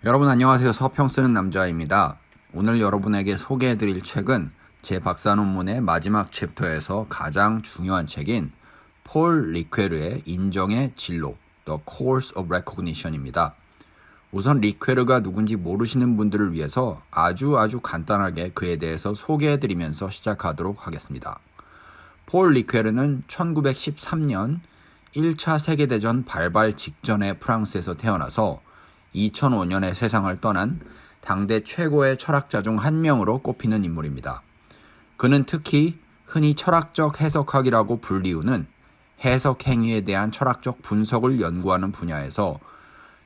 여러분 안녕하세요. 서평 쓰는 남자입니다. 오늘 여러분에게 소개해드릴 책은 제 박사 논문의 마지막 챕터에서 가장 중요한 책인 폴 리퀘르의 인정의 진로 The Course of Recognition입니다. 우선 리퀘르가 누군지 모르시는 분들을 위해서 아주 간단하게 그에 대해서 소개해드리면서 시작하도록 하겠습니다. 폴 리퀘르는 1913년 1차 세계대전 발발 직전에 프랑스에서 태어나서 2005년에 세상을 떠난 당대 최고의 철학자 중 한 명으로 꼽히는 인물입니다. 그는 특히 흔히 철학적 해석학이라고 불리우는 해석 행위에 대한 철학적 분석을 연구하는 분야에서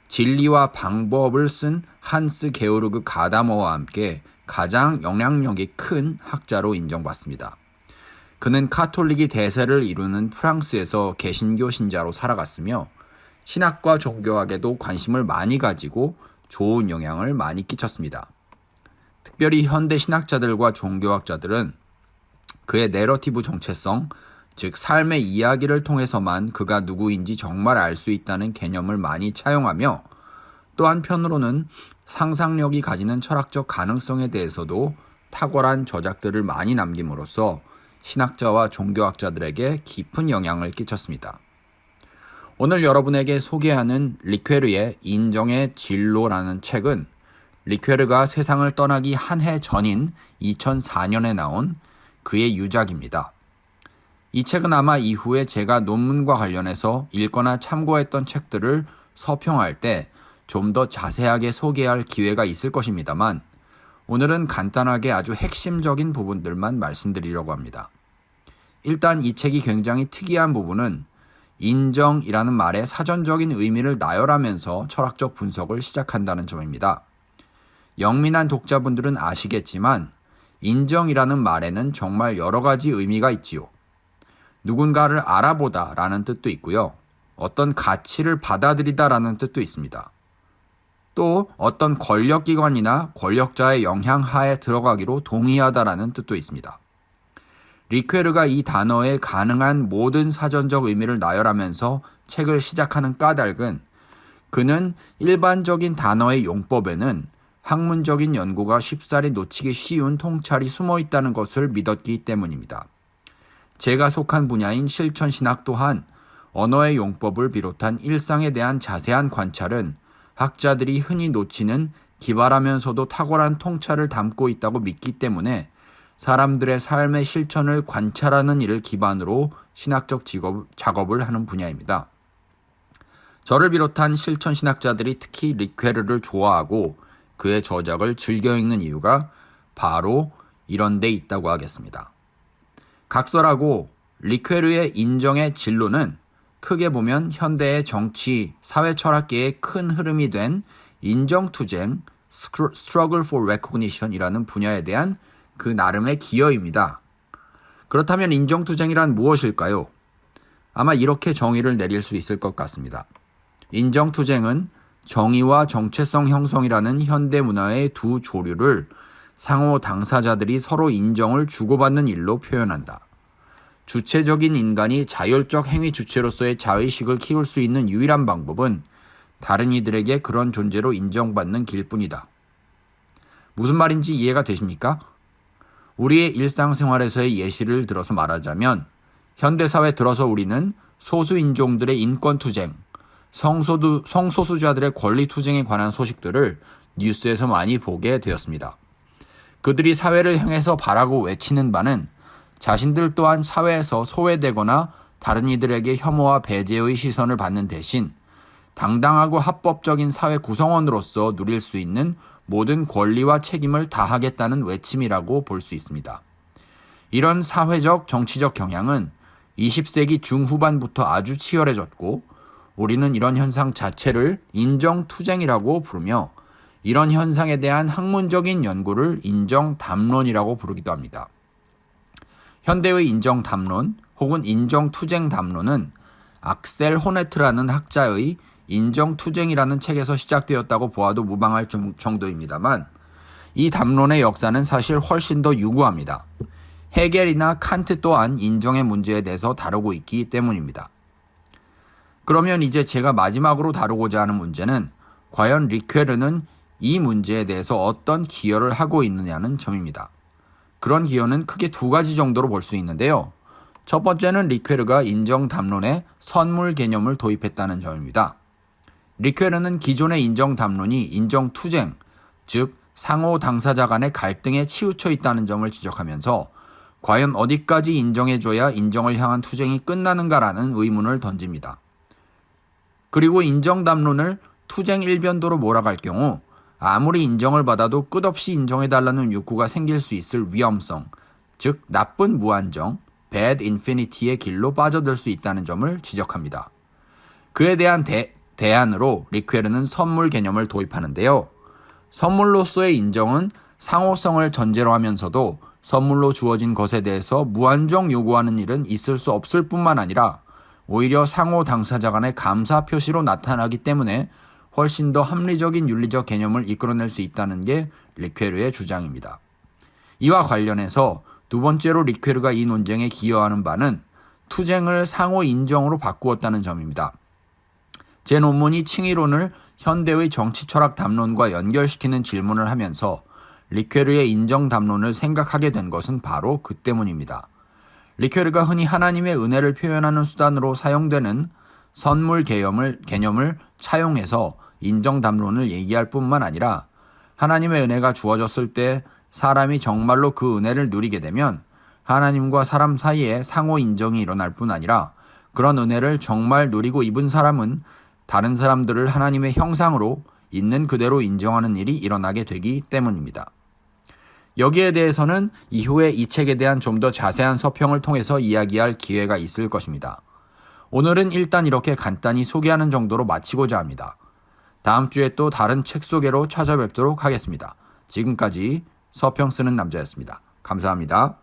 진리와 방법을 쓴 한스 게오르그 가다머와 함께 가장 영향력이 큰 학자로 인정받습니다. 그는 카톨릭이 대세를 이루는 프랑스에서 개신교 신자로 살아갔으며 신학과 종교학에도 관심을 많이 가지고 좋은 영향을 많이 끼쳤습니다. 특별히 현대 신학자들과 종교학자들은 그의 내러티브 정체성, 즉 삶의 이야기를 통해서만 그가 누구인지 정말 알 수 있다는 개념을 많이 차용하며 또 한편으로는 상상력이 가지는 철학적 가능성에 대해서도 탁월한 저작들을 많이 남김으로써 신학자와 종교학자들에게 깊은 영향을 끼쳤습니다. 오늘 여러분에게 소개하는 리퀘르의 인정의 진로라는 책은 리퀘르가 세상을 떠나기 한 해 전인 2004년에 나온 그의 유작입니다. 이 책은 아마 이후에 제가 논문과 관련해서 읽거나 참고했던 책들을 서평할 때 좀 더 자세하게 소개할 기회가 있을 것입니다만 오늘은 간단하게 아주 핵심적인 부분들만 말씀드리려고 합니다. 일단 이 책이 굉장히 특이한 부분은 인정이라는 말의 사전적인 의미를 나열하면서 철학적 분석을 시작한다는 점입니다. 영민한 독자분들은 아시겠지만 인정이라는 말에는 정말 여러 가지 의미가 있지요. 누군가를 알아보다 라는 뜻도 있고요. 어떤 가치를 받아들이다 라는 뜻도 있습니다. 또 어떤 권력기관이나 권력자의 영향하에 들어가기로 동의하다 라는 뜻도 있습니다. 리퀘르가 이 단어의 가능한 모든 사전적 의미를 나열하면서 책을 시작하는 까닭은 그는 일반적인 단어의 용법에는 학문적인 연구가 쉽사리 놓치기 쉬운 통찰이 숨어 있다는 것을 믿었기 때문입니다. 제가 속한 분야인 실천신학 또한 언어의 용법을 비롯한 일상에 대한 자세한 관찰은 학자들이 흔히 놓치는 기발하면서도 탁월한 통찰을 담고 있다고 믿기 때문에 사람들의 삶의 실천을 관찰하는 일을 기반으로 신학적 작업을 하는 분야입니다. 저를 비롯한 실천 신학자들이 특히 리퀘르를 좋아하고 그의 저작을 즐겨 읽는 이유가 바로 이런 데 있다고 하겠습니다. 각설하고 리퀘르의 인정의 진로는 크게 보면 현대의 정치, 사회 철학계의 큰 흐름이 된 인정투쟁, struggle for recognition이라는 분야에 대한 그 나름의 기여입니다. 그렇다면 인정투쟁이란 무엇일까요? 아마 이렇게 정의를 내릴 수 있을 것 같습니다. 인정투쟁은 정의와 정체성 형성이라는 현대 문화의 두 조류를 상호 당사자들이 서로 인정을 주고받는 일로 표현한다. 주체적인 인간이 자율적 행위 주체로서의 자의식을 키울 수 있는 유일한 방법은 다른 이들에게 그런 존재로 인정받는 길뿐이다. 무슨 말인지 이해가 되십니까? 우리의 일상생활에서의 예시를 들어서 말하자면 현대사회 들어서 우리는 소수인종들의 인권투쟁, 성소수자들의 권리투쟁에 관한 소식들을 뉴스에서 많이 보게 되었습니다. 그들이 사회를 향해서 바라고 외치는 바는 자신들 또한 사회에서 소외되거나 다른 이들에게 혐오와 배제의 시선을 받는 대신 당당하고 합법적인 사회 구성원으로서 누릴 수 있는 모든 권리와 책임을 다하겠다는 외침이라고 볼 수 있습니다. 이런 사회적, 정치적 경향은 20세기 중후반부터 아주 치열해졌고 우리는 이런 현상 자체를 인정투쟁이라고 부르며 이런 현상에 대한 학문적인 연구를 인정담론이라고 부르기도 합니다. 현대의 인정담론 혹은 인정투쟁담론은 악셀 호네트라는 학자의 인정투쟁이라는 책에서 시작되었다고 보아도 무방할 정도입니다만 이 담론의 역사는 사실 훨씬 더 유구합니다. 헤겔이나 칸트 또한 인정의 문제에 대해서 다루고 있기 때문입니다. 그러면 이제 제가 마지막으로 다루고자 하는 문제는 과연 리퀘르는 이 문제에 대해서 어떤 기여를 하고 있느냐는 점입니다. 그런 기여는 크게 두 가지 정도로 볼 수 있는데요. 첫 번째는 리퀘르가 인정 담론에 선물 개념을 도입했다는 점입니다. 리퀘르는 기존의 인정 담론이 인정 투쟁, 즉 상호 당사자 간의 갈등에 치우쳐 있다는 점을 지적하면서 과연 어디까지 인정해줘야 인정을 향한 투쟁이 끝나는가라는 의문을 던집니다. 그리고 인정 담론을 투쟁 일변도로 몰아갈 경우 아무리 인정을 받아도 끝없이 인정해달라는 욕구가 생길 수 있을 위험성, 즉 나쁜 무한정, bad infinity의 길로 빠져들 수 있다는 점을 지적합니다. 그에 대한 대안으로 리퀘르는 선물 개념을 도입하는데요. 선물로서의 인정은 상호성을 전제로 하면서도 선물로 주어진 것에 대해서 무한정 요구하는 일은 있을 수 없을 뿐만 아니라 오히려 상호 당사자 간의 감사 표시로 나타나기 때문에 훨씬 더 합리적인 윤리적 개념을 이끌어낼 수 있다는 게 리퀘르의 주장입니다. 이와 관련해서 두 번째로 리퀘르가 이 논쟁에 기여하는 바는 투쟁을 상호 인정으로 바꾸었다는 점입니다. 제 논문이 칭의론을 현대의 정치 철학 담론과 연결시키는 질문을 하면서 리퀘르의 인정 담론을 생각하게 된 것은 바로 그 때문입니다. 리퀘르가 흔히 하나님의 은혜를 표현하는 수단으로 사용되는 선물 개념을 차용해서 인정 담론을 얘기할 뿐만 아니라 하나님의 은혜가 주어졌을 때 사람이 정말로 그 은혜를 누리게 되면 하나님과 사람 사이에 상호 인정이 일어날 뿐 아니라 그런 은혜를 정말 누리고 입은 사람은 다른 사람들을 하나님의 형상으로 있는 그대로 인정하는 일이 일어나게 되기 때문입니다. 여기에 대해서는 이후에 이 책에 대한 좀 더 자세한 서평을 통해서 이야기할 기회가 있을 것입니다. 오늘은 일단 이렇게 간단히 소개하는 정도로 마치고자 합니다. 다음 주에 또 다른 책 소개로 찾아뵙도록 하겠습니다. 지금까지 서평 쓰는 남자였습니다. 감사합니다.